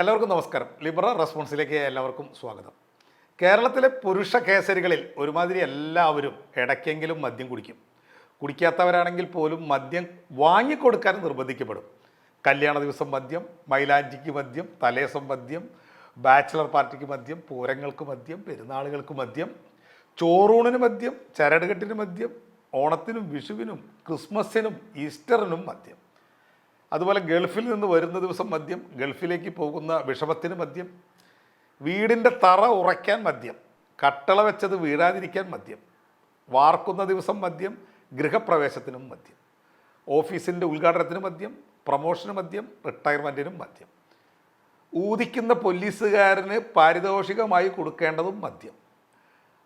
എല്ലാവർക്കും നമസ്കാരം. ലിബറൽ റെസ്പോൺസിലേക്ക് എല്ലാവർക്കും സ്വാഗതം. കേരളത്തിലെ പുരുഷ കേസരികളിൽ ഒരുമാതിരി എല്ലാവരും ഇടയ്ക്കെങ്കിലും മദ്യം കുടിക്കും. കുടിക്കാത്തവരാണെങ്കിൽ പോലും മദ്യം വാങ്ങിക്കൊടുക്കാൻ നിർബന്ധിക്കപ്പെടും. കല്യാണ ദിവസം മദ്യം, മൈലാഞ്ചിക്ക് മദ്യം, തലേസം മദ്യം, ബാച്ചിലർ പാർട്ടിക്ക് മദ്യം, പൂരങ്ങൾക്ക് മദ്യം, പെരുന്നാളുകൾക്ക് മദ്യം, ചോറൂണിന് മദ്യം, ചരടുകെട്ടിന് മദ്യം, ഓണത്തിനും വിഷുവിനും ക്രിസ്മസിനും ഈസ്റ്ററിനും മദ്യം. അതുപോലെ ഗൾഫിൽ നിന്ന് വരുന്ന ദിവസം മദ്യം, ഗൾഫിലേക്ക് പോകുന്ന വിഷമത്തിന് മദ്യം, വീടിൻ്റെ തറ ഉറയ്ക്കാൻ മദ്യം, കട്ടള വെച്ചത് വീഴാതിരിക്കാൻ മദ്യം, വാർക്കുന്ന ദിവസം മദ്യം, ഗൃഹപ്രവേശത്തിനും മദ്യം, ഓഫീസിൻ്റെ ഉദ്ഘാടനത്തിന് മദ്യം, പ്രമോഷന് മദ്യം, റിട്ടയർമെൻറ്റിനും മദ്യം, ഊതിക്കുന്ന പോലീസുകാരന് പാരിതോഷികമായി കൊടുക്കേണ്ടതും മദ്യം,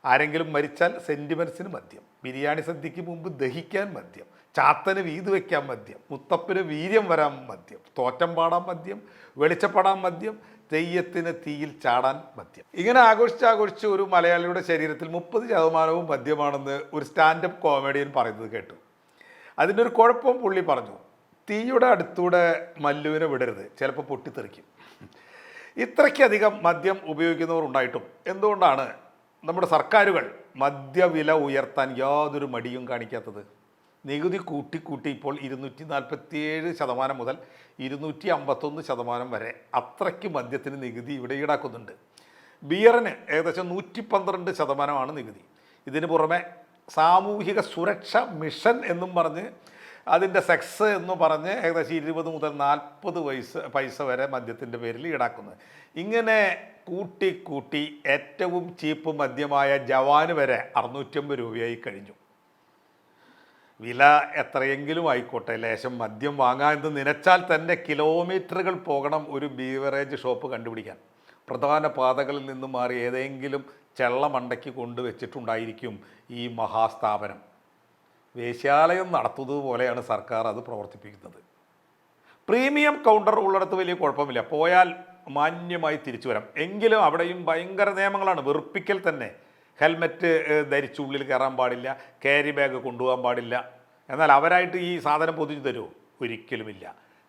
ആരെങ്കിലും മരിച്ചാൽ സെൻറ്റിമെൻറ്റ്സിന് മദ്യം, ബിരിയാണി സദ്യക്ക് മുമ്പ് ദഹിക്കാൻ മദ്യം, ചാത്തന് വീത് വയ്ക്കാൻ മദ്യം, മുത്തപ്പന് വീര്യം വരാൻ മദ്യം, തോറ്റം പാടാൻ മദ്യം, വെളിച്ചപ്പെടാൻ മദ്യം, തെയ്യത്തിന് തീയിൽ ചാടാൻ മദ്യം. ഇങ്ങനെ ആഘോഷിച്ച് ഒരു മലയാളിയുടെ ശരീരത്തിൽ 30% മദ്യമാണെന്ന് ഒരു സ്റ്റാൻഡപ്പ് കോമഡിയൻ പറയുന്നത് കേട്ടു. അതിൻ്റെ ഒരു കുഴപ്പം പുള്ളി പറഞ്ഞു, തീയുടെ അടുത്തൂടെ മല്ലുവിനെ വിടരുത്, ചിലപ്പോൾ പൊട്ടിത്തെറിക്കും. ഇത്രയ്ക്കധികം മദ്യം ഉപയോഗിക്കുന്നവർ ഉണ്ടായിട്ടും എന്തുകൊണ്ടാണ് നമ്മുടെ സർക്കാരുകൾ മദ്യവില ഉയർത്താൻ യാതൊരു മടിയും കാണിക്കാത്തത്? നികുതി കൂട്ടി ഇപ്പോൾ 247% മുതൽ 251% വരെ അത്രയ്ക്ക് മദ്യത്തിന് നികുതി ഇവിടെ ഈടാക്കുന്നുണ്ട്. ബിയറിന് ഏകദേശം 112% നികുതി. ഇതിന് പുറമെ സാമൂഹിക സുരക്ഷ മിഷൻ എന്നും പറഞ്ഞ് അതിൻ്റെ സെക്സ് എന്ന് പറഞ്ഞ് ഏകദേശം 20 മുതൽ 40 പൈസ വരെ മദ്യത്തിൻ്റെ പേരിൽ ഈടാക്കുന്നത്. ഇങ്ങനെ കൂട്ടി ഏറ്റവും ചീപ്പ് മദ്യമായ ജവാന് വരെ 650 രൂപയായി കഴിഞ്ഞു. വില എത്രയെങ്കിലും ആയിക്കോട്ടെ, ലേശം മദ്യം വാങ്ങാമെന്ന് നനച്ചാൽ തന്നെ കിലോമീറ്ററുകൾ പോകണം ഒരു ബീവറേജ് ഷോപ്പ് കണ്ടുപിടിക്കാൻ. പ്രധാന പാതകളിൽ നിന്ന് മാറി ഏതെങ്കിലും ചെള്ളമണ്ടയ്ക്ക് കൊണ്ടുവച്ചിട്ടുണ്ടായിരിക്കും ഈ മഹാസ്ഥാപനം. വേശ്യാലയം നടത്തുന്നത് പോലെയാണ് സർക്കാർ അത് പ്രവർത്തിപ്പിക്കുന്നത്. പ്രീമിയം കൗണ്ടർ ഉള്ളിടത്ത് വലിയ കുഴപ്പമില്ല, പോയാൽ മാന്യമായി തിരിച്ചു വരാം. എങ്കിലും അവിടെയും ഭയങ്കര നിയമങ്ങളാണ്, വെറുപ്പിക്കൽ തന്നെ. ഹെൽമെറ്റ് ധരിച്ചുള്ളിൽ കയറാൻ പാടില്ല, ക്യാരി ബാഗ് കൊണ്ടുപോകാൻ പാടില്ല. എന്നാൽ അവരായിട്ട് ഈ സാധനം പൊതിഞ്ഞു തരുമോ? ഒരിക്കലുമില്ല.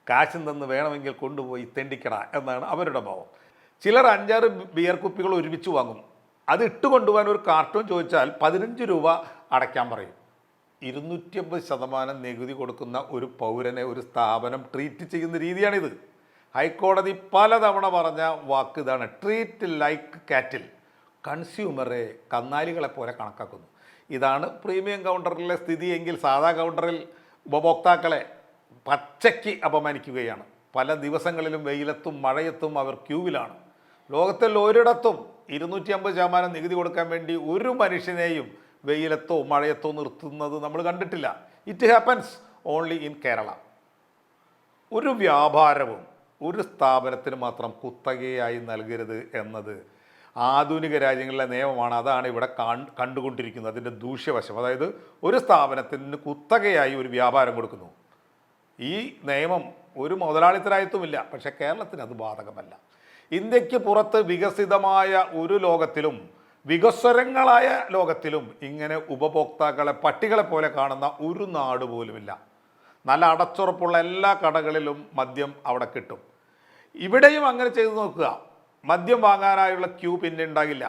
കാശും തന്ന് വേണമെങ്കിൽ കൊണ്ടുപോയി തെണ്ടിക്കട എന്നാണ് അവരുടെ ഭാവം. ചിലർ 5-6 ബിയർ കുപ്പികൾ ഒരുമിച്ച് വാങ്ങും. അത് ഇട്ട് കൊണ്ടുപോകാൻ ഒരു കാർട്ടൂൺ ചോദിച്ചാൽ 15 രൂപ അടയ്ക്കാൻ പറയും. 250% നികുതി കൊടുക്കുന്ന ഒരു പൗരനെ ഒരു സ്ഥാപനം ട്രീറ്റ് ചെയ്യുന്ന രീതിയാണിത്. ഹൈക്കോടതി പലതവണ പറഞ്ഞ വാക്ക് ഇതാണ്, ട്രീറ്റ് ലൈക്ക് കാറ്റിൽ. കൺസ്യൂമറെ കന്നാലികളെ പോലെ കണക്കാക്കുന്നു. ഇതാണ് പ്രീമിയം കൗണ്ടറിലെ സ്ഥിതിയെങ്കിൽ സാധാ കൗണ്ടറിൽ ഉപഭോക്താക്കളെ പച്ചയ്ക്ക് അപമാനിക്കുകയാണ്. പല ദിവസങ്ങളിലും വെയിലത്തും മഴയത്തും അവർ ക്യൂവിലാണ്. ലോകത്തിൽ ഒരിടത്തും 250% നികുതി കൊടുക്കാൻ വേണ്ടി ഒരു മനുഷ്യനെയും വെയിലത്തോ മഴയത്തോ നിർത്തുന്നത് നമ്മൾ കണ്ടിട്ടില്ല. It happens only in Kerala. ഒരു വ്യാപാരവും ഒരു സ്ഥാപനത്തിന് മാത്രം കുത്തകയായി നൽകരുത് എന്നത് ആധുനിക രാജ്യങ്ങളിലെ നിയമമാണ്. അതാണ് ഇവിടെ കണ്ടുകൊണ്ടിരിക്കുന്നത് അതിൻ്റെ ദൂഷ്യവശം. അതായത് ഒരു സ്ഥാപനത്തിന് കുത്തകയായി ഒരു വ്യാപാരം കൊടുക്കുന്നു. ഈ നിയമം ഒരു മുതലാളിത്തരായത്തുമില്ല, പക്ഷേ കേരളത്തിന് അത് ബാധകമല്ല. ഇന്ത്യക്ക് പുറത്ത് വികസിതമായ ഒരു ലോകത്തിലും വികസ്വരങ്ങളായ ലോകത്തിലും ഇങ്ങനെ ഉപഭോക്താക്കളെ പട്ടികളെ പോലെ കാണുന്ന ഒരു നാട് പോലുമില്ല. നല്ല അടച്ചുറപ്പുള്ള എല്ലാ കടകളിലും മദ്യം അവിടെ കിട്ടും. ഇവിടെയും അങ്ങനെ ചെയ്തു നോക്കുക, മദ്യം വാങ്ങാനായുള്ള ക്യൂ പിന്നെ ഉണ്ടാകില്ല.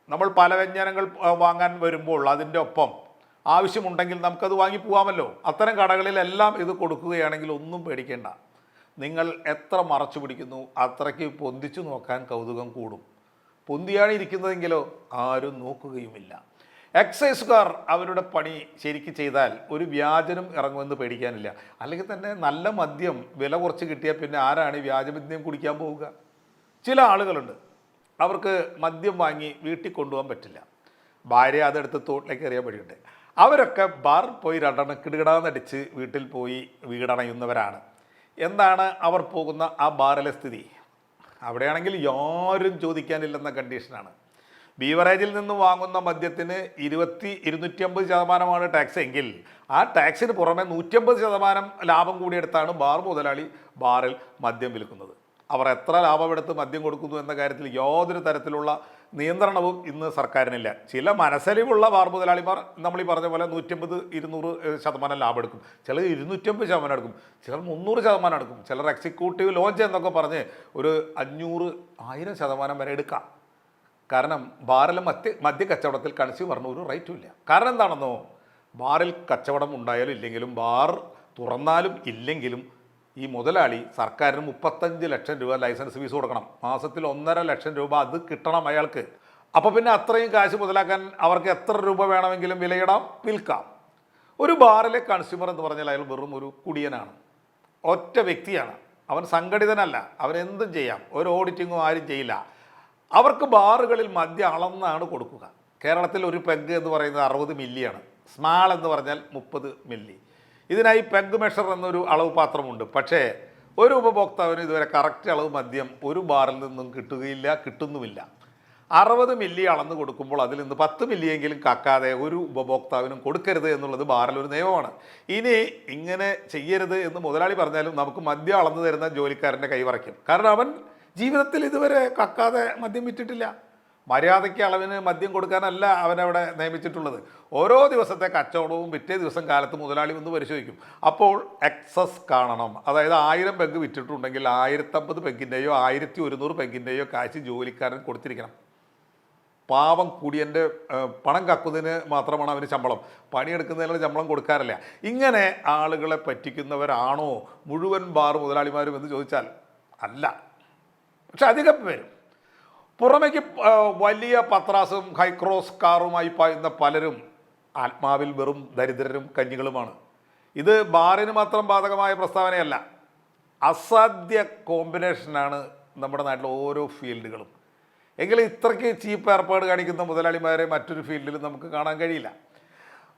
നമ്മൾ പല വ്യഞ്ജനങ്ങൾ വാങ്ങാൻ വരുമ്പോൾ അതിൻ്റെ ഒപ്പം ആവശ്യമുണ്ടെങ്കിൽ നമുക്കത് വാങ്ങി പോകാമല്ലോ. അത്തരം കടകളിലെല്ലാം ഇത് കൊടുക്കുകയാണെങ്കിൽ ഒന്നും പേടിക്കേണ്ട. നിങ്ങൾ എത്ര മറച്ചു പിടിക്കുന്നു അത്രയ്ക്ക് പൊന്തിച്ചു നോക്കാൻ കൗതുകം കൂടും. പൊന്തിയാണ് ഇരിക്കുന്നതെങ്കിലോ ആരും നോക്കുകയുമില്ല. എക്സൈസുകാർ അവരുടെ പണി ശരിക്ക് ചെയ്താൽ ഒരു വ്യാജനും ഇറങ്ങുമെന്ന് പേടിക്കാനില്ല. അല്ലെങ്കിൽ തന്നെ നല്ല മദ്യം വില കുറച്ച് കിട്ടിയാൽ പിന്നെ ആരാണ് വ്യാജമദ്യം കുടിക്കാൻ പോവുക? ചില ആളുകളുണ്ട്, അവർക്ക് മദ്യം വാങ്ങി വീട്ടിൽ കൊണ്ടുപോകാൻ പറ്റില്ല, ഭാര്യ അതെടുത്ത് തോട്ടിലേക്ക് എറിയാൻ വഴിയുണ്ട്. അവരൊക്കെ ബാർ പോയി 2 എണ്ണം കിടുകിടാന്നടിച്ച് വീട്ടിൽ പോയി വീടണയുന്നവരാണ്. എന്താണ് അവർ പോകുന്ന ആ ബാറിലെ സ്ഥിതി? അവിടെയാണെങ്കിൽ യാരും ചോദിക്കാനില്ലെന്ന കണ്ടീഷനാണ്. ബീവറേജിൽ നിന്ന് വാങ്ങുന്ന മദ്യത്തിന് 250% ടാക്സ് എങ്കിൽ ആ ടാക്സിന് പുറമെ 150% ലാഭം കൂടിയെടുത്താണ് ബാർ മുതലാളി ബാറിൽ മദ്യം വിൽക്കുന്നത്. അവർ എത്ര ലാഭമെടുത്ത് മദ്യം കൊടുക്കുന്നു എന്ന കാര്യത്തിൽ യാതൊരു തരത്തിലുള്ള നിയന്ത്രണവും ഇന്ന് സർക്കാരിനില്ല. ചില മനസ്സലിവുള്ള ബാർ മുതലാളിമാർ നമ്മൾ ഈ പറഞ്ഞ പോലെ 150-200% ലാഭം എടുക്കും, ചിലർ 250% എടുക്കും, ചിലർ 300% എടുക്കും, ചിലർ എക്സിക്യൂട്ടീവ് ലോഞ്ച് എന്നൊക്കെ പറഞ്ഞ് ഒരു 500-1000% വരെ എടുക്കാം. കാരണം ബാറിലെ മദ്യ കച്ചവടത്തിൽ കൺസ്യൂമറിന് ഒരു റൈറ്റും ഇല്ല. കാരണം എന്താണെന്നോ, ബാറിൽ കച്ചവടം ഉണ്ടായാലും ഇല്ലെങ്കിലും, ബാർ തുറന്നാലും ഇല്ലെങ്കിലും ഈ മുതലാളി സർക്കാരിന് 35 ലക്ഷം രൂപ ലൈസൻസ് ഫീസ് കൊടുക്കണം. മാസത്തിൽ 1.5 ലക്ഷം രൂപ അത് കിട്ടണം അയാൾക്ക്. അപ്പോൾ പിന്നെ അത്രയും കാശ് മുതലാക്കാൻ അവർക്ക് എത്ര രൂപ വേണമെങ്കിലും വിലയിടാം, വിൽക്കാം. ഒരു ബാറിലെ കൺസ്യൂമർ എന്ന് പറഞ്ഞാൽ അയാൾ വെറും ഒരു കുടിയനാണ്, ഒറ്റ വ്യക്തിയാണ്. അവൻ സംഘടിതനല്ല, അവൻ എന്തും ചെയ്യാം, ഒരു ഓഡിറ്റിങ്ങും ആരും ചെയ്യില്ല. അവർക്ക് ബാറുകളിൽ മദ്യം അളന്നാണ് കൊടുക്കുക. കേരളത്തിൽ ഒരു പെഗ് എന്ന് പറയുന്നത് 60 മില്ലിയാണ്, സ്മാൾ എന്ന് പറഞ്ഞാൽ 30 മില്ലി. ഇതിനായി പെഗ് മെഷർ എന്നൊരു അളവ് പാത്രമുണ്ട്. പക്ഷേ ഒരു ഉപഭോക്താവിന് ഇതുവരെ കറക്റ്റ് അളവ് മദ്യം ഒരു ബാറിൽ നിന്നും കിട്ടുകയില്ല, കിട്ടുന്നുമില്ല. 60 മില്ലി അളന്ന് കൊടുക്കുമ്പോൾ അതിൽ നിന്ന് 10 മില്ലിയെങ്കിലും കക്കാതെ ഒരു ഉപഭോക്താവിനും കൊടുക്കരുത് എന്നുള്ളത് ബാറിലൊരു നിയമമാണ്. ഇനി ഇങ്ങനെ ചെയ്യരുത് എന്ന് മുതലാളി പറഞ്ഞാലും നമുക്ക് മദ്യം അളന്ന് തരുന്ന ജോലിക്കാരൻ്റെ കൈ വറയ്ക്കും. കാരണം അവൻ ജീവിതത്തിൽ ഇതുവരെ കക്കാതെ മദ്യം വിറ്റിട്ടില്ല. മര്യാദയ്ക്ക് അളവിന് മദ്യം കൊടുക്കാനല്ല അവനവിടെ നിയമിച്ചിട്ടുള്ളത്. ഓരോ ദിവസത്തെ കച്ചവടവും പിറ്റേ ദിവസം കാലത്ത് മുതലാളി വന്ന് പരിശോധിക്കും. അപ്പോൾ എക്സസ് കാണണം. അതായത് 1000 പെഗ് വിറ്റിട്ടുണ്ടെങ്കിൽ 1050 പെഗിൻ്റെയോ 1100 പെഗിൻ്റെയോ കാശ് ജോലിക്കാരൻ കൊടുത്തിരിക്കണം. പാവം കുടിയൻ്റെ പണം കക്കുന്നതിന് മാത്രമാണ് അവന് ശമ്പളം, പണിയെടുക്കുന്നതിനുള്ള ശമ്പളം കൊടുക്കാറില്ല. ഇങ്ങനെ ആളുകളെ പറ്റിക്കുന്നവരാണോ മുഴുവൻ ബാർ മുതലാളിമാരും എന്ന് ചോദിച്ചാൽ അല്ല. പക്ഷെ അധികം പേരും പുറമേക്ക് വലിയ പത്രാസും ഹൈക്രോസ് കാറുമായി പായുന്ന പലരും ആത്മാവിൽ വെറും ദരിദ്രരും കഞ്ഞികളുമാണ്. ഇത് ബാറിന് മാത്രം ബാധകമായ പ്രസ്താവനയല്ല, അസാധ്യ കോമ്പിനേഷനാണ് നമ്മുടെ നാട്ടിലെ ഓരോ ഫീൽഡുകളും. എങ്കിലും ഇത്രയ്ക്ക് ചീപ്പ് ഏർപ്പാട് കാണിക്കുന്ന മുതലാളിമാരെ മറ്റൊരു ഫീൽഡിൽ നമുക്ക് കാണാൻ കഴിയില്ല.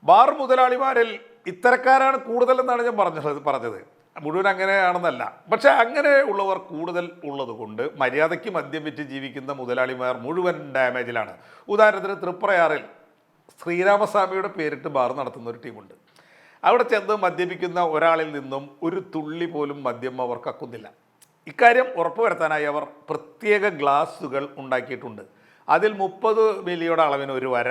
ബാർ മുതലാളിമാരിൽ ഇത്തരക്കാരാണ് കൂടുതലെന്നാണ് ഞാൻ പറഞ്ഞത്. മുഴുവൻ അങ്ങനെയാണെന്നല്ല, പക്ഷേ അങ്ങനെ ഉള്ളവർ കൂടുതൽ ഉള്ളത് കൊണ്ട് മര്യാദയ്ക്ക് മദ്യം വിറ്റ് ജീവിക്കുന്ന മുതലാളിമാർ മുഴുവൻ ഡാമേജിലാണ്. ഉദാഹരണത്തിന് തൃപ്രയാറിൽ ശ്രീരാമസ്വാമിയുടെ പേരിട്ട് ബാർ നടത്തുന്ന ഒരു ടീമുണ്ട്. അവിടെ ചെന്ന് മദ്യപിക്കുന്ന ഒരാളിൽ നിന്നും ഒരു തുള്ളി പോലും മദ്യം അവർ കക്കുന്നില്ല. ഇക്കാര്യം ഉറപ്പുവരുത്താനായി അവർ പ്രത്യേക ഗ്ലാസുകൾ ഉണ്ടാക്കിയിട്ടുണ്ട്. അതിൽ 30 മില്ലിയുടെ അളവിന് ഒരു വര,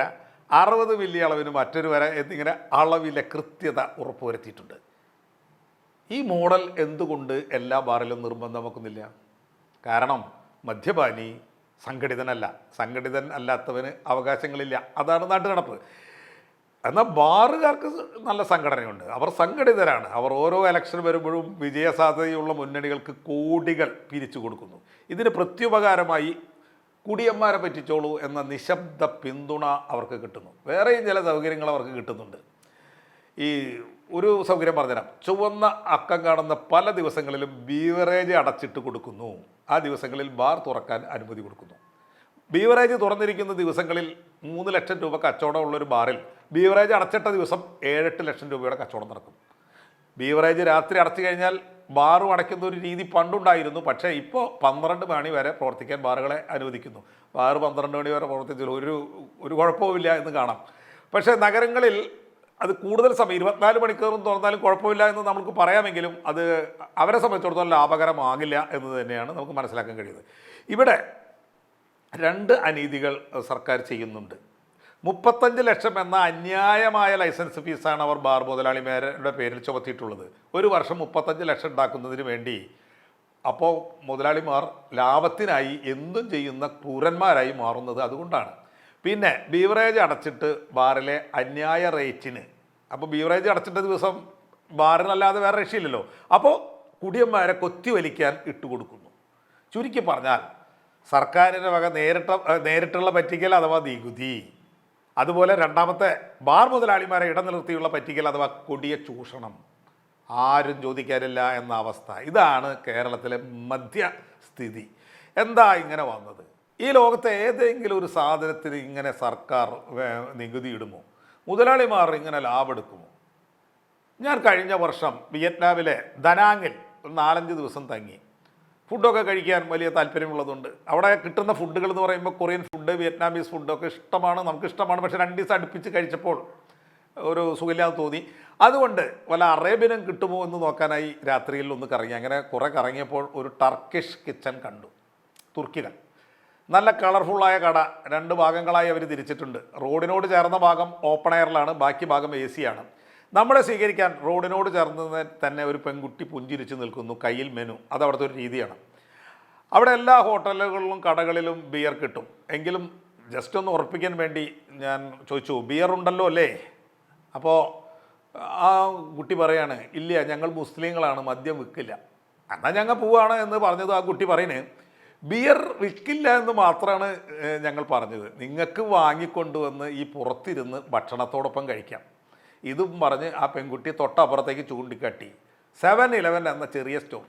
60 മില്ലി അളവിന് മറ്റൊരു വര എന്നിങ്ങനെ അളവിലെ കൃത്യത ഉറപ്പുവരുത്തിയിട്ടുണ്ട്. ഈ മോഡൽ എന്തുകൊണ്ട് എല്ലാ ബാറിലും നിർബന്ധമാക്കുന്നില്ല? കാരണം മദ്യപാനി സംഘടിതനല്ല, സംഘടിതൻ അല്ലാത്തവന് അവകാശങ്ങളില്ല. അതാണ് നാട്ടു നടപ്പ്. എന്നാൽ ബാറുകാർക്ക് നല്ല സംഘടനയുണ്ട്, അവർ സംഘടിതരാണ്. അവർ ഓരോ ഇലക്ഷൻ വരുമ്പോഴും വിജയസാധ്യതയുള്ള മുന്നണികൾക്ക് കോടികൾ പിരിച്ചു കൊടുക്കുന്നു. ഇതിന് പ്രത്യുപകാരമായി കുടിയന്മാരെ പറ്റിച്ചോളൂ എന്ന നിശബ്ദ പിന്തുണ അവർക്ക് കിട്ടുന്നു. വേറെയും ചില സൗകര്യങ്ങൾ അവർക്ക് കിട്ടുന്നുണ്ട്. ഈ ഒരു സൗകര്യം പറഞ്ഞുതരാം. ചുവന്ന അക്കം കാണുന്ന പല ദിവസങ്ങളിലും ബീവറേജ് അടച്ചിട്ട് കൊടുക്കുന്നു. ആ ദിവസങ്ങളിൽ ബാർ തുറക്കാൻ അനുമതി കൊടുക്കുന്നു. ബീവറേജ് തുറന്നിരിക്കുന്ന ദിവസങ്ങളിൽ 3 ലക്ഷം രൂപ കച്ചവടം ഉള്ളൊരു ബാറിൽ ബീവറേജ് അടച്ചിട്ട ദിവസം 7-8 ലക്ഷം രൂപയുടെ കച്ചവടം നടക്കും. ബീവറേജ് രാത്രി അടച്ചു കഴിഞ്ഞാൽ ബാറും അടയ്ക്കുന്ന ഒരു രീതി പണ്ടുണ്ടായിരുന്നു. പക്ഷേ ഇപ്പോൾ 12 മണി വരെ പ്രവർത്തിക്കാൻ ബാറുകളെ അനുവദിക്കുന്നു. ബാറ് 12 മണി വരെ പ്രവർത്തിച്ചാൽ ഒരു കുഴപ്പവുമില്ല എന്ന് കാണാം. പക്ഷേ നഗരങ്ങളിൽ അത് കൂടുതൽ സമയം 24 മണിക്കൂറും തുറന്നാലും കുഴപ്പമില്ല എന്ന് നമുക്ക് പറയാമെങ്കിലും അത് അവരെ സംബന്ധിച്ചിടത്തോളം ലാഭകരമാകില്ല എന്ന് തന്നെയാണ് നമുക്ക് മനസ്സിലാക്കാൻ കഴിയുന്നത്. ഇവിടെ 2 അനീതികൾ സർക്കാർ ചെയ്യുന്നുണ്ട്. 35 ലക്ഷം എന്ന അന്യായമായ ലൈസൻസ് ഫീസാണ് അവർ ബാർ മുതലാളിമാരുടെ പേരിൽ ചുമത്തിയിട്ടുള്ളത്. ഒരു വർഷം 35 ലക്ഷം ഉണ്ടാക്കുന്നതിന് വേണ്ടി. അപ്പോൾ മുതലാളിമാർ ലാഭത്തിനായി എന്തും ചെയ്യുന്ന ക്രൂരന്മാരായി മാറുന്നത് അതുകൊണ്ടാണ്. പിന്നെ ബീവറേജ് അടച്ചിട്ട് ബാറിലെ അന്യായ റേറ്റിന്, അപ്പോൾ ബീവറേജ് അടച്ചിട്ട ദിവസം ബാറിനല്ലാതെ വേറെ രക്ഷയില്ലല്ലോ, അപ്പോൾ കുടിയന്മാരെ കൊത്തിവലിക്കാൻ ഇട്ടുകൊടുക്കുന്നു. ചുരുക്കി പറഞ്ഞാൽ സർക്കാരിൻ്റെ വക നേരിട്ടുള്ള പറ്റിക്കൽ അഥവാ നികുതി, അതുപോലെ രണ്ടാമത്തെ ബാർ മുതലാളിമാരെ ഇടനിർത്തിയുള്ള പറ്റിക്കൽ അഥവാ കൊടിയ ചൂഷണം, ആരും ചോദിക്കാനില്ല എന്ന അവസ്ഥ. ഇതാണ് കേരളത്തിലെ മധ്യസ്ഥിതി. എന്താ ഇങ്ങനെ വന്നത്? ഈ ലോകത്തെ ഏതെങ്കിലും ഒരു സാധനത്തിന് ഇങ്ങനെ സർക്കാർ നികുതി ഇടുമോ? മുതലാളിമാർ ഇങ്ങനെ ലാഭെടുക്കുമോ? ഞാൻ കഴിഞ്ഞ വർഷം വിയറ്റ്നാമിലെ ദനാങ്ങിൽ 4-5 ദിവസം തങ്ങി. ഫുഡൊക്കെ കഴിക്കാൻ വലിയ താല്പര്യമുള്ളതുകൊണ്ട് അവിടെ കിട്ടുന്ന ഫുഡുകൾ എന്ന് പറയുമ്പോൾ കൊറിയൻ ഫുഡ്, വിയറ്റ്നാമീസ് ഫുഡൊക്കെ ഇഷ്ടമാണ്, നമുക്കിഷ്ടമാണ്. പക്ഷേ 2 ദിവസം അടുപ്പിച്ച് കഴിച്ചപ്പോൾ ഒരു സുഖമില്ലാതെ തോന്നി. അതുകൊണ്ട് വല്ല അറേബ്യനും കിട്ടുമോ എന്ന് നോക്കാനായി രാത്രിയിൽ ഒന്ന് കറങ്ങി. അങ്ങനെ കുറേ കറങ്ങിയപ്പോൾ ഒരു ടർക്കിഷ് കിച്ചൺ കണ്ടു. തുർക്കികൾ, നല്ല കളർഫുള്ളായ കട. 2 ഭാഗങ്ങളായി അവർ തിരിച്ചിട്ടുണ്ട്. റോഡിനോട് ചേർന്ന ഭാഗം ഓപ്പൺ എയറിലാണ്, ബാക്കി ഭാഗം AC ആണ്. നമ്മളെ സ്വീകരിക്കാൻ റോഡിനോട് ചേർന്ന് തന്നെ ഒരു പെൺകുട്ടി പുഞ്ചിരിച്ച് നിൽക്കുന്നു, കയ്യിൽ മെനു. അത് അവിടുത്തെ ഒരു രീതിയാണ്. അവിടെ എല്ലാ ഹോട്ടലുകളിലും കടകളിലും ബിയർ കിട്ടും. എങ്കിലും ജസ്റ്റ് ഒന്ന് ഉറപ്പിക്കാൻ വേണ്ടി ഞാൻ ചോദിച്ചു, ബിയർ ഉണ്ടല്ലോ അല്ലേ? അപ്പോൾ ആ കുട്ടി പറയാണ്, ഇല്ല, ഞങ്ങൾ മുസ്ലിങ്ങളാണ്, മദ്യം വിൽക്കില്ല. എന്നാൽ ഞങ്ങൾ പോവാണ് എന്ന് പറഞ്ഞത് ആ കുട്ടി പറയുന്നത്, ബിയർ വിൽക്കില്ല എന്ന് മാത്രമാണ് ഞങ്ങൾ പറഞ്ഞത്, നിങ്ങൾക്ക് വാങ്ങിക്കൊണ്ടുവന്ന് ഈ പുറത്തിരുന്ന് ഭക്ഷണത്തോടൊപ്പം കഴിക്കാം. ഇതും പറഞ്ഞ് ആ പെൺകുട്ടി തൊട്ടപ്പുറത്തേക്ക് ചൂണ്ടിക്കാട്ടി 7-Eleven എന്ന ചെറിയ സ്റ്റോർ,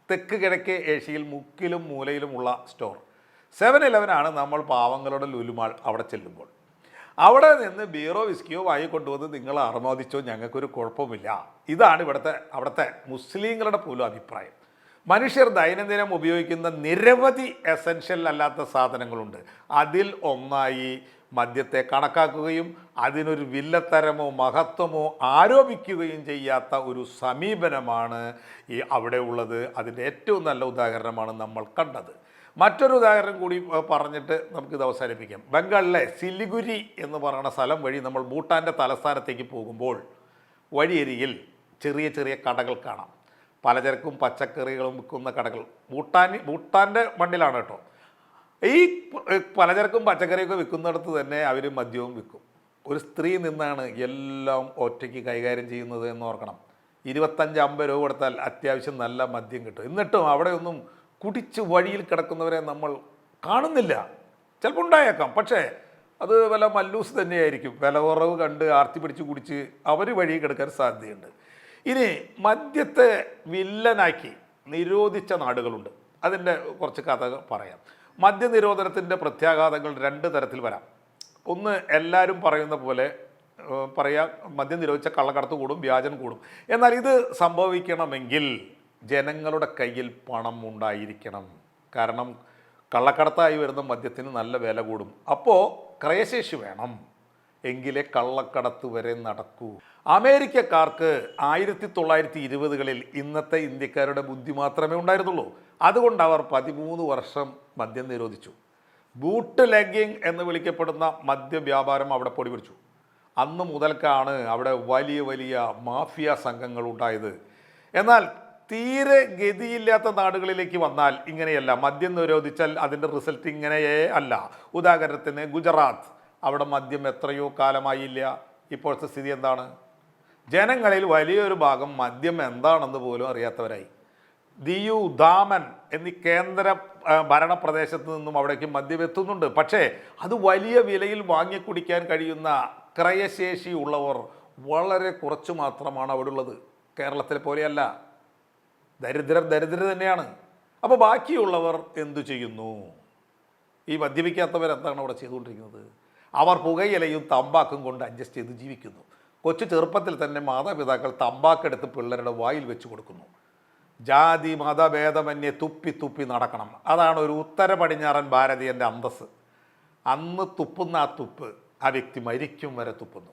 തെക്ക് കിഴക്കേ ഏഷ്യയിൽ മുക്കിലും മൂലയിലുമുള്ള സ്റ്റോർ. 7-Eleven ആണ് നമ്മൾ പാവങ്ങളുടെ ലുലുമാൾ. അവിടെ ചെല്ലുമ്പോൾ അവിടെ നിന്ന് ബീറോ വിസ്കിയോ വാങ്ങിക്കൊണ്ടുവന്ന് നിങ്ങൾ ആർമോദിച്ചോ, ഞങ്ങൾക്കൊരു കുഴപ്പമില്ല. ഇതാണ് അവിടുത്തെ മുസ്ലിങ്ങളുടെ പോലും അഭിപ്രായം. മനുഷ്യർ ദൈനംദിനം ഉപയോഗിക്കുന്ന നിരവധി എസെൻഷ്യൽ അല്ലാത്ത സാധനങ്ങളുണ്ട്. അതിൽ ഒന്നായി മദ്യത്തെ കണക്കാക്കുകയും അതിനൊരു വില്ലത്തരമോ മഹത്വമോ ആരോപിക്കുകയും ചെയ്യാത്ത ഒരു സമീപനമാണ് അവിടെ ഉള്ളത്. അതിൻ്റെ ഏറ്റവും നല്ല ഉദാഹരണമാണ് നമ്മൾ കണ്ടത്. മറ്റൊരു ഉദാഹരണം കൂടി പറഞ്ഞിട്ട് നമുക്കിത് അവസാനിപ്പിക്കാം. ബംഗാളിലെ സിലിഗുരി എന്ന് പറയുന്ന സ്ഥലം വഴി നമ്മൾ ഭൂട്ടാൻ്റെ തലസ്ഥാനത്തേക്ക് പോകുമ്പോൾ വഴിയരികിൽ ചെറിയ ചെറിയ കടകൾ കാണാം. പലചരക്കും പച്ചക്കറികളും വിൽക്കുന്ന കടകൾ. ഭൂട്ടാൻ്റെ മണ്ണിലാണ് കേട്ടോ. ഈ പലചരക്കും പച്ചക്കറിയൊക്കെ വിൽക്കുന്നിടത്ത് തന്നെ അവർ മദ്യവും വിൽക്കും. ഒരു സ്ത്രീ നിന്നാണ് എല്ലാം ഒറ്റയ്ക്ക് കൈകാര്യം ചെയ്യുന്നത് എന്ന് ഓർക്കണം. 25-50 രൂപ കൊടുത്താൽ അത്യാവശ്യം നല്ല മദ്യം കിട്ടും. എന്നിട്ടും അവിടെയൊന്നും കുടിച്ച് വഴിയിൽ കിടക്കുന്നവരെ നമ്മൾ കാണുന്നില്ല. ചിലപ്പോൾ ഉണ്ടായേക്കാം, പക്ഷേ അത് വല്ല മല്ലൂസ് തന്നെയായിരിക്കും. വില കുറവ് കണ്ട് ആർത്തി പിടിച്ച് കുടിച്ച് അവർ വഴി കിടക്കാൻ സാധ്യതയുണ്ട്. ഇനി മദ്യത്തെ വില്ലനാക്കി നിരോധിച്ച നാടുകളുണ്ട്. അതിൻ്റെ കുറച്ച് കഥകൾ പറയാം. മദ്യനിരോധനത്തിൻ്റെ പ്രത്യാഘാതങ്ങൾ 2 തരത്തിൽ വരാം. ഒന്ന്, എല്ലാവരും പറയുന്ന പോലെ പറയാം, മദ്യം നിരോധിച്ച കള്ളക്കടത്ത് കൂടും, വ്യാജം കൂടും. എന്നാൽ ഇത് സംഭവിക്കണമെങ്കിൽ ജനങ്ങളുടെ കയ്യിൽ പണം ഉണ്ടായിരിക്കണം. കാരണം കള്ളക്കടത്തായി വരുന്ന മദ്യത്തിന് നല്ല വില കൂടും. അപ്പോൾ ക്രയശേഷി വേണം, എങ്കിലേ കള്ളക്കടത്ത് വരെ നടക്കൂ. അമേരിക്കക്കാർക്ക് 1920കളിൽ ഇന്നത്തെ ഇന്ത്യക്കാരുടെ ബുദ്ധി മാത്രമേ ഉണ്ടായിരുന്നുള്ളൂ. അതുകൊണ്ട് അവർ 13 വർഷം മദ്യം നിരോധിച്ചു. ബൂട്ട് ലെഗിങ് എന്ന് വിളിക്കപ്പെടുന്ന മദ്യവ്യാപാരം അവിടെ പൊടിപിടിച്ചു. അന്ന് മുതൽക്കാണ് അവിടെ വലിയ വലിയ മാഫിയ സംഘങ്ങൾ ഉണ്ടായത്. എന്നാൽ തീരെ ഗതിയില്ലാത്ത നാടുകളിലേക്ക് വന്നാൽ ഇങ്ങനെയല്ല. മദ്യം നിരോധിച്ചാൽ അതിൻ്റെ റിസൾട്ട് ഇങ്ങനെയേ അല്ല. ഉദാഹരണത്തിന് ഗുജറാത്ത്, അവിടെ മദ്യം എത്രയോ കാലമായില്ല. ഇപ്പോഴത്തെ സ്ഥിതി എന്താണ്? ജനങ്ങളിൽ വലിയൊരു ഭാഗം മദ്യം എന്താണെന്ന് പോലും അറിയാത്തവരായി. ദിയു, ദാമൻ എന്നീ കേന്ദ്ര ഭരണ പ്രദേശത്ത് നിന്നും അവിടേക്ക് മദ്യം എത്തുന്നുണ്ട്. പക്ഷേ അത് വലിയ വിലയിൽ വാങ്ങിക്കുടിക്കാൻ കഴിയുന്ന ക്രയശേഷി ഉള്ളവർ വളരെ കുറച്ച് മാത്രമാണ് അവിടെ ഉള്ളത്. കേരളത്തിലെ പോലെയല്ല. ദരിദ്രർ തന്നെയാണ്. അപ്പോൾ ബാക്കിയുള്ളവർ എന്തു ചെയ്യുന്നു? ഈ മദ്യപിക്കാത്തവർ എന്താണ് അവിടെ ചെയ്തുകൊണ്ടിരിക്കുന്നത്? അവർ പുകയിലയും തമ്പാക്കും കൊണ്ട് അഡ്ജസ്റ്റ് ചെയ്ത് ജീവിക്കുന്നു. കൊച്ചു ചെറുപ്പത്തിൽ തന്നെ മാതാപിതാക്കൾ തമ്പാക്കെടുത്ത് പിള്ളേരുടെ വായിൽ വെച്ച് കൊടുക്കുന്നു. ജാതി മതഭേദമന്യേ തുപ്പി തുപ്പി നടക്കണം. അതാണ് ഒരു ഉത്തര പടിഞ്ഞാറൻ ഭാരതീയൻ്റെ അന്തസ്സ്. അന്ന് തുപ്പുന്ന ആ തുപ്പ് ആ വ്യക്തി മരിക്കും വരെ തുപ്പുന്നു.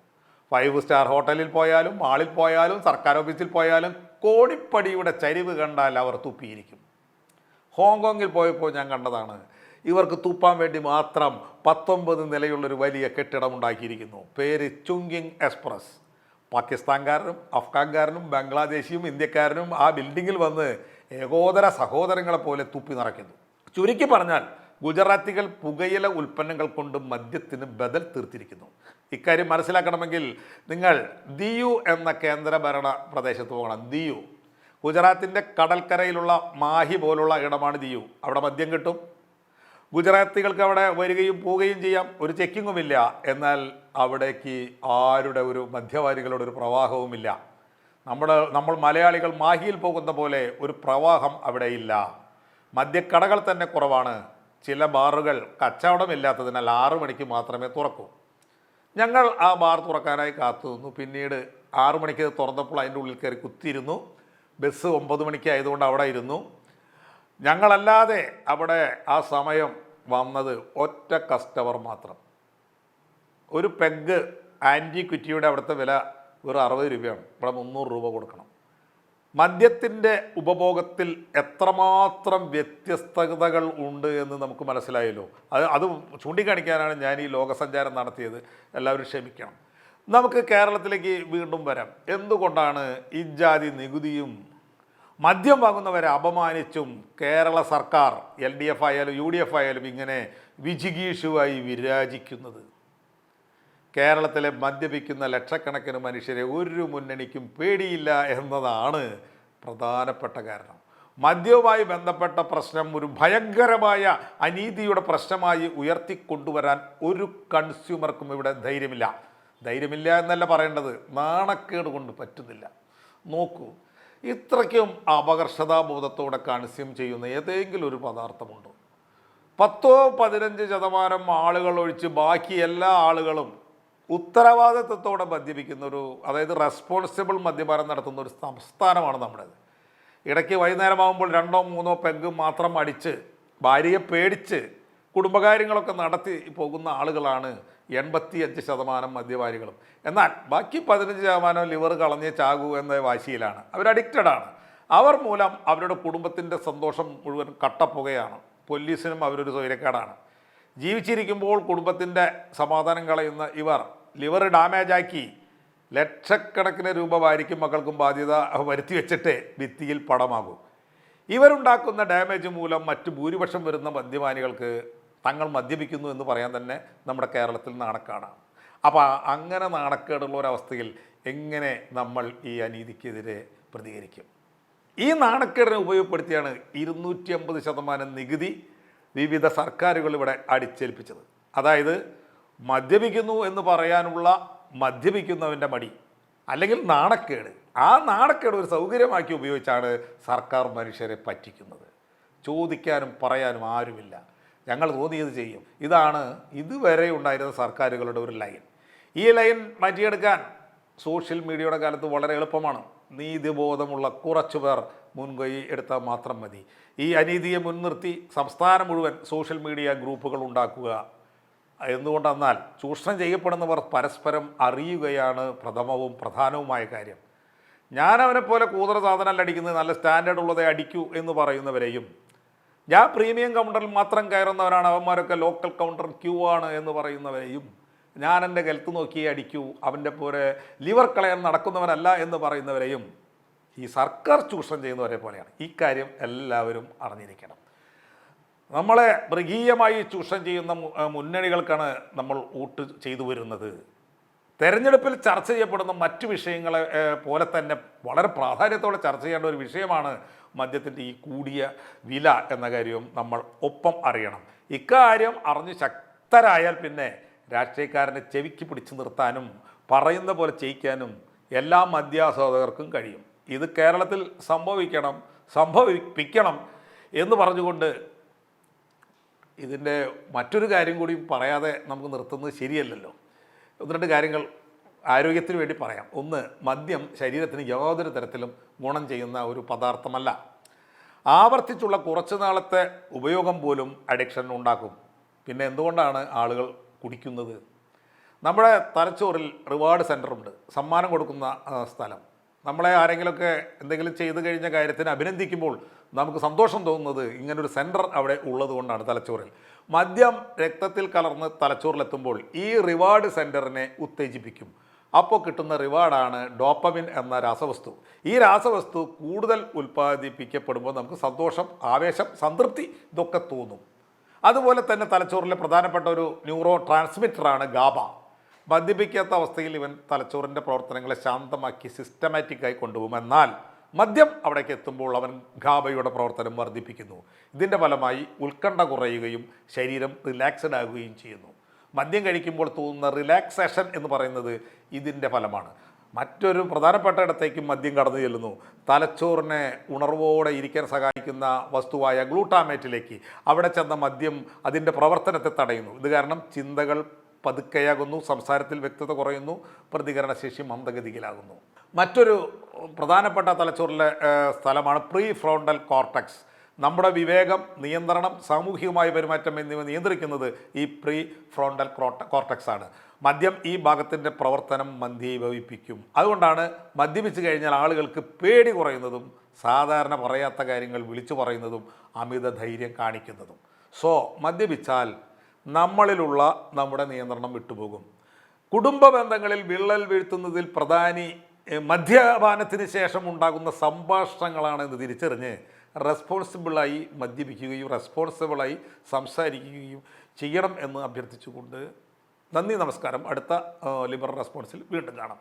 5 സ്റ്റാർ ഹോട്ടലിൽ പോയാലും മാളിൽ പോയാലും സർക്കാർ ഓഫീസിൽ പോയാലും കോണിപ്പടിയുടെ ചരിവ് കണ്ടാൽ അവർ തുപ്പിയിരിക്കും. ഹോങ്കോങ്ങിൽ പോയപ്പോൾ ഞാൻ കണ്ടതാണ്. ഇവർക്ക് തുപ്പാൻ വേണ്ടി മാത്രം 19 നിലയുള്ളൊരു വലിയ കെട്ടിടം ഉണ്ടാക്കിയിരിക്കുന്നു. പേര് ചുങ്കിങ് എക്സ്പ്രസ്. പാകിസ്ഥാൻകാരനും അഫ്ഗാൻകാരനും ബംഗ്ലാദേശിയും ഇന്ത്യക്കാരനും ആ ബിൽഡിങ്ങിൽ വന്ന് ഏകോദര സഹോദരങ്ങളെ പോലെ തുപ്പി നിറയ്ക്കുന്നു. ചുരുക്കി പറഞ്ഞാൽ ഗുജറാത്തികൾ പുകയില ഉൽപ്പന്നങ്ങൾ കൊണ്ട് മദ്യത്തിന് ബദൽ തീർത്തിരിക്കുന്നു. ഇക്കാര്യം മനസ്സിലാക്കണമെങ്കിൽ നിങ്ങൾ ദിയു എന്ന കേന്ദ്രഭരണ പ്രദേശത്ത് പോകണം. ദിയു ഗുജറാത്തിൻ്റെ കടൽക്കരയിലുള്ള മാഹി പോലുള്ള ഇടമാണ് ദിയു. അവിടെ മദ്യം കിട്ടും. ഗുജറാത്തികൾക്ക് അവിടെ വരികയും പോവുകയും ചെയ്യാം. ഒരു ചെക്കിങ്ങുമില്ല. എന്നാൽ അവിടേക്ക് ആരുടെ ഒരു മദ്യപാനികളുടെ ഒരു പ്രവാഹവുമില്ല. നമ്മൾ മലയാളികൾ മാഹിയിൽ പോകുന്ന പോലെ ഒരു പ്രവാഹം അവിടെ ഇല്ല. മദ്യക്കടകൾ തന്നെ കുറവാണ്. ചില ബാറുകൾ കച്ചവടമില്ലാത്തതിനാൽ 6 മണിക്ക് മാത്രമേ തുറക്കൂ. ഞങ്ങൾ ആ ബാർ തുറക്കാനായി കാത്തു നിന്നു. പിന്നീട് 6 മണിക്ക് തുറന്നപ്പോൾ അതിൻ്റെ ഉള്ളിൽ കയറി കുത്തിയിരുന്നു. ബസ് 9 മണിക്ക് ആയതുകൊണ്ട് അവിടെ ഇരുന്നു. ഞങ്ങളല്ലാതെ അവിടെ ആ സമയം വന്നത് ഒറ്റ കസ്റ്റമർ മാത്രം. ഒരു പെഗ് ആൻറ്റിക്വിറ്റിയുടെ അവിടുത്തെ വില വെറും 60 രൂപയാണ്. ഇവിടെ 300 രൂപ കൊടുക്കണം. മദ്യത്തിൻ്റെ ഉപഭോഗത്തിൽ എത്രമാത്രം വ്യത്യസ്തതകൾ ഉണ്ട് എന്ന് നമുക്ക് മനസ്സിലായല്ലോ. അത് ചൂണ്ടിക്കാണിക്കാനാണ് ഞാൻ ഈ ലോകസഞ്ചാരം നടത്തിയത്. എല്ലാവരും ക്ഷമിക്കണം. നമുക്ക് കേരളത്തിലേക്ക് വീണ്ടും വരാം. എന്തുകൊണ്ടാണ് ഇജാതി നികുതിയും മദ്യം വാങ്ങുന്നവരെ അപമാനിച്ചും കേരള സർക്കാർ LDF ആയാലും UDF ആയാലും ഇങ്ങനെ വിജിഗീഷുവായി വിരാജിക്കുന്നത്? കേരളത്തിലെ മദ്യപിക്കുന്ന ലക്ഷക്കണക്കിന് മനുഷ്യരെ ഒരു മുന്നണിക്കും പേടിയില്ല എന്നതാണ് പ്രധാനപ്പെട്ട കാരണം. മദ്യവുമായി ബന്ധപ്പെട്ട പ്രശ്നം ഒരു ഭയങ്കരമായ അനീതിയുടെ പ്രശ്നമായി ഉയർത്തിക്കൊണ്ടുവരാൻ ഒരു കൺസ്യൂമർക്കും ഇവിടെ ധൈര്യമില്ല എന്നല്ല പറയേണ്ടത്, നാണക്കേട് കൊണ്ട് പറ്റുന്നില്ല. നോക്കൂ, ഇത്രയ്ക്കും അപകർഷതാബോധത്തോടെ കൺസ്യൂം ചെയ്യുന്ന ഏതെങ്കിലും ഒരു പദാർത്ഥമുണ്ടോ? 10-15% ആളുകൾ ഒഴിച്ച് ബാക്കി എല്ലാ ആളുകളും ഉത്തരവാദിത്വത്തോടെ മദ്യപിക്കുന്ന അതായത് റെസ്പോൺസിബിൾ മദ്യപാനം നടത്തുന്ന ഒരു സംസ്ഥാനമാണ് നമ്മുടേത്. ഇടയ്ക്ക് വൈകുന്നേരമാകുമ്പോൾ 2-3 പെഗ് മാത്രം അടിച്ച് ഭാര്യയെ പേടിച്ച് കുടുംബകാര്യങ്ങളൊക്കെ നടത്തി പോകുന്ന ആളുകളാണ് 85% മദ്യപാനികളും. എന്നാൽ ബാക്കി 15% ലിവർ കളഞ്ഞ് ചാകൂ എന്ന വാശിയിലാണ്. അവർ അഡിക്റ്റഡാണ്. അവർ മൂലം അവരുടെ കുടുംബത്തിൻ്റെ സന്തോഷം മുഴുവൻ കട്ടപ്പുകയാണ്. പോലീസിനും അവരൊരു സ്വൈരക്കേടാണ്. ജീവിച്ചിരിക്കുമ്പോൾ കുടുംബത്തിൻ്റെ സമാധാനം കളയുന്ന ഇവർ ലിവർ ഡാമേജാക്കി ലക്ഷക്കണക്കിന് രൂപ ഭാര്യയ്ക്കും മക്കൾക്കും ബാധ്യത വരുത്തി വെച്ചിട്ട് ഭിത്തിയിൽ പടമാകും. ഇവരുണ്ടാക്കുന്ന ഡാമേജ് മൂലം മറ്റ് ഭൂരിപക്ഷം വരുന്ന മദ്യപാനികൾക്ക് തങ്ങൾ മദ്യപിക്കുന്നു എന്ന് പറയാൻ തന്നെ നമ്മുടെ കേരളത്തിൽ നാണക്കേടാണ്. അപ്പോൾ അങ്ങനെ നാണക്കേടുള്ള ഒരവസ്ഥയിൽ എങ്ങനെ നമ്മൾ ഈ അനീതിക്കെതിരെ പ്രതികരിക്കും? ഈ നാണക്കേടിനെ ഉപയോഗപ്പെടുത്തിയാണ് 250% നികുതി വിവിധ സർക്കാരുകൾ ഇവിടെ അടിച്ചേൽപ്പിച്ചത്. അതായത് മദ്യപിക്കുന്നു എന്ന് പറയാനുള്ള മദ്യപിക്കുന്നവൻ്റെ മടി അല്ലെങ്കിൽ നാണക്കേട്, ആ നാണക്കേട് ഒരു സൗകര്യമാക്കി ഉപയോഗിച്ചാണ് സർക്കാർ മനുഷ്യരെ പറ്റിക്കുന്നത്. ചോദിക്കാനും പറയാനും ആരുമില്ല, ഞങ്ങൾ തോന്നിയത് ചെയ്യും. ഇതാണ് ഇതുവരെ ഉണ്ടായിരുന്ന സർക്കാരുകളുടെ ഒരു ലൈൻ. ഈ ലൈൻ മാറ്റിയെടുക്കാൻ സോഷ്യൽ മീഡിയയുടെ കാലത്ത് വളരെ എളുപ്പമാണ്. നീതിബോധമുള്ള കുറച്ചു പേർ മുൻകൈ എടുത്താൽ മാത്രം മതി. ഈ അനീതിയെ മുൻനിർത്തി സംസ്ഥാനം മുഴുവൻ സോഷ്യൽ മീഡിയ ഗ്രൂപ്പുകൾ ഉണ്ടാക്കുക. എന്തുകൊണ്ടെന്നാൽ ചൂഷണം ചെയ്യപ്പെടുന്നവർ പരസ്പരം അറിയുകയാണ് പ്രഥമവും പ്രധാനവുമായ കാര്യം. ഞാൻ അവനെ പോലെ കൂതറ സാധനം അടിക്കുന്നത് നല്ല സ്റ്റാൻഡേർഡ് ഉള്ളതേ അടിക്കൂ എന്ന് പറയുന്നവരെയും, ഞാൻ പ്രീമിയം കൗണ്ടറിൽ മാത്രം കയറുന്നവരാണ്, അവന്മാരൊക്കെ ലോക്കൽ കൗണ്ടർ ക്യൂ ആണ് എന്ന് പറയുന്നവരെയും, ഞാൻ എൻ്റെ കെൽത്ത് നോക്കി അടിക്കൂ, അവൻ്റെ പോലെ ലിവർ കളയാൻ നടക്കുന്നവനല്ല എന്ന് പറയുന്നവരെയും ഈ സർക്കാർ ചൂഷണം ചെയ്യുന്നവരെ പോലെയാണ്. ഈ കാര്യം എല്ലാവരും അറിഞ്ഞിരിക്കണം. നമ്മളെ മൃഗീയമായി ചൂഷണം ചെയ്യുന്ന മുന്നണികൾക്കാണ് നമ്മൾ വോട്ട് ചെയ്തു വരുന്നത്. തെരഞ്ഞെടുപ്പിൽ ചർച്ച ചെയ്യപ്പെടുന്ന മറ്റു വിഷയങ്ങളെ പോലെ തന്നെ വളരെ പ്രാധാന്യത്തോടെ ചർച്ച ചെയ്യേണ്ട ഒരു വിഷയമാണ് മദ്യത്തിൻ്റെ ഈ കൂടിയ വില എന്ന കാര്യവും നമ്മൾ ഒപ്പം അറിയണം. ഇക്കാര്യം അറിഞ്ഞ് ശക്തരായാൽ പിന്നെ രാഷ്ട്രീയക്കാരനെ ചെവിക്ക് പിടിച്ചു നിർത്താനും പറയുന്ന പോലെ ചെയ്യിക്കാനും എല്ലാ മദ്യാസ്വാദകർക്കും കഴിയും. ഇത് കേരളത്തിൽ സംഭവിപ്പിക്കണം എന്ന് പറഞ്ഞുകൊണ്ട് ഇതിൻ്റെ മറ്റൊരു കാര്യം കൂടി പറയാതെ നമുക്ക് നിർത്തുന്നത് ശരിയല്ലല്ലോ. 1-2 കാര്യങ്ങൾ ആരോഗ്യത്തിന് വേണ്ടി പറയാം. ഒന്ന്, മദ്യം ശരീരത്തിന് യാതൊരു തരത്തിലും ഗുണം ചെയ്യുന്ന ഒരു പദാർത്ഥമല്ല. ആവർത്തിച്ചുള്ള കുറച്ച് നാളത്തെ ഉപയോഗം പോലും അഡിക്ഷൻ ഉണ്ടാക്കും. പിന്നെ എന്തുകൊണ്ടാണ് ആളുകൾ കുടിക്കുന്നത്? നമ്മുടെ തലച്ചോറിൽ റിവാർഡ് സെൻ്ററുണ്ട്, സമ്മാനം കൊടുക്കുന്ന സ്ഥലം. നമ്മളെ ആരെങ്കിലുമൊക്കെ എന്തെങ്കിലും ചെയ്തു കഴിഞ്ഞ കാര്യത്തിന് അഭിനന്ദിക്കുമ്പോൾ നമുക്ക് സന്തോഷം തോന്നുന്നത് ഇങ്ങനൊരു സെൻറ്റർ അവിടെ ഉള്ളത് കൊണ്ടാണ് തലച്ചോറിൽ. മദ്യം രക്തത്തിൽ കലർന്ന് തലച്ചോറിലെത്തുമ്പോൾ ഈ റിവാർഡ് സെൻറ്ററിനെ ഉത്തേജിപ്പിക്കും. അപ്പോൾ കിട്ടുന്ന റിവാർഡാണ് ഡോപ്പമിൻ എന്ന രാസവസ്തു. ഈ രാസവസ്തു കൂടുതൽ ഉൽപ്പാദിപ്പിക്കപ്പെടുമ്പോൾ നമുക്ക് സന്തോഷം, ആവേശം, സംതൃപ്തി ഇതൊക്കെ തോന്നും. അതുപോലെ തന്നെ തലച്ചോറിലെ പ്രധാനപ്പെട്ട ഒരു ന്യൂറോ ട്രാൻസ്മിറ്ററാണ് ഗാബ. മദ്യപിക്കാത്ത അവസ്ഥയിൽ ഇവൻ തലച്ചോറിൻ്റെ പ്രവർത്തനങ്ങളെ ശാന്തമാക്കി സിസ്റ്റമാറ്റിക്കായി കൊണ്ടുപോകും. എന്നാൽ മദ്യം അവിടേക്ക് എത്തുമ്പോൾ അവൻ ഗാബയുടെ പ്രവർത്തനം വർദ്ധിപ്പിക്കുന്നു. ഇതിൻ്റെ ഫലമായി ഉത്കണ്ഠ കുറയുകയും ശരീരം റിലാക്സ്ഡ് ആകുകയും ചെയ്യുന്നു. മദ്യം കഴിക്കുമ്പോൾ തോന്നുന്ന റിലാക്സേഷൻ എന്ന് പറയുന്നത് ഇതിൻ്റെ ഫലമാണ്. മറ്റൊരു പ്രധാനപ്പെട്ട ഇടത്തേക്ക് മദ്യം കടന്നു ചെല്ലുന്നു, തലച്ചോറിനെ ഉണർവോടെ ഇരിക്കാൻ സഹായിക്കുന്ന വസ്തുവായ ഗ്ലൂട്ടാമേറ്റിലേക്ക്. അവിടെ ചെന്ന മദ്യം അതിൻ്റെ പ്രവർത്തനത്തെ തടയുന്നു. ഇത് കാരണം ചിന്തകൾ പതുക്കെയാകുന്നു, സംസാരത്തിൽ വ്യക്തത കുറയുന്നു, പ്രതികരണശേഷി മന്ദഗതിയിലാകുന്നു. മറ്റൊരു പ്രധാനപ്പെട്ട തലച്ചോറിലെ സ്ഥലമാണ് പ്രീ ഫ്രോണ്ടൽ കോർട്ടക്സ്. നമ്മുടെ വിവേകം, നിയന്ത്രണം, സാമൂഹികമായ പെരുമാറ്റം എന്നിവ നിയന്ത്രിക്കുന്നത് ഈ പ്രീ ഫ്രോണ്ടൽ കോർട്ടക്സ് ആണ്. മദ്യം ഈ ഭാഗത്തിൻ്റെ പ്രവർത്തനം മന്ദീഭവിപ്പിക്കും. അതുകൊണ്ടാണ് മദ്യപിച്ച് കഴിഞ്ഞാൽ ആളുകൾക്ക് പേടി കുറയുന്നതും സാധാരണ പറയാത്ത കാര്യങ്ങൾ വിളിച്ചു പറയുന്നതും അമിത ധൈര്യം കാണിക്കുന്നതും. സോ മദ്യപിച്ചാൽ നമ്മളിലുള്ള നമ്മുടെ നിയന്ത്രണം വിട്ടുപോകും. കുടുംബ ബന്ധങ്ങളിൽ വിള്ളൽ വീഴ്ത്തുന്നതിൽ പ്രധാനി മദ്യപാനത്തിന് ശേഷം ഉണ്ടാകുന്ന സംഭാഷണങ്ങളാണെന്ന് തിരിച്ചറിഞ്ഞ് റെസ്പോൺസിബിളായി മദ്യപിക്കുകയും റെസ്പോൺസിബിളായി സംസാരിക്കുകയും ചെയ്യണം എന്ന് അഭ്യർത്ഥിച്ചുകൊണ്ട് നന്ദി, നമസ്കാരം. അടുത്ത ലിബറൽ റെസ്പോൺസിൽ വീണ്ടും കാണാം.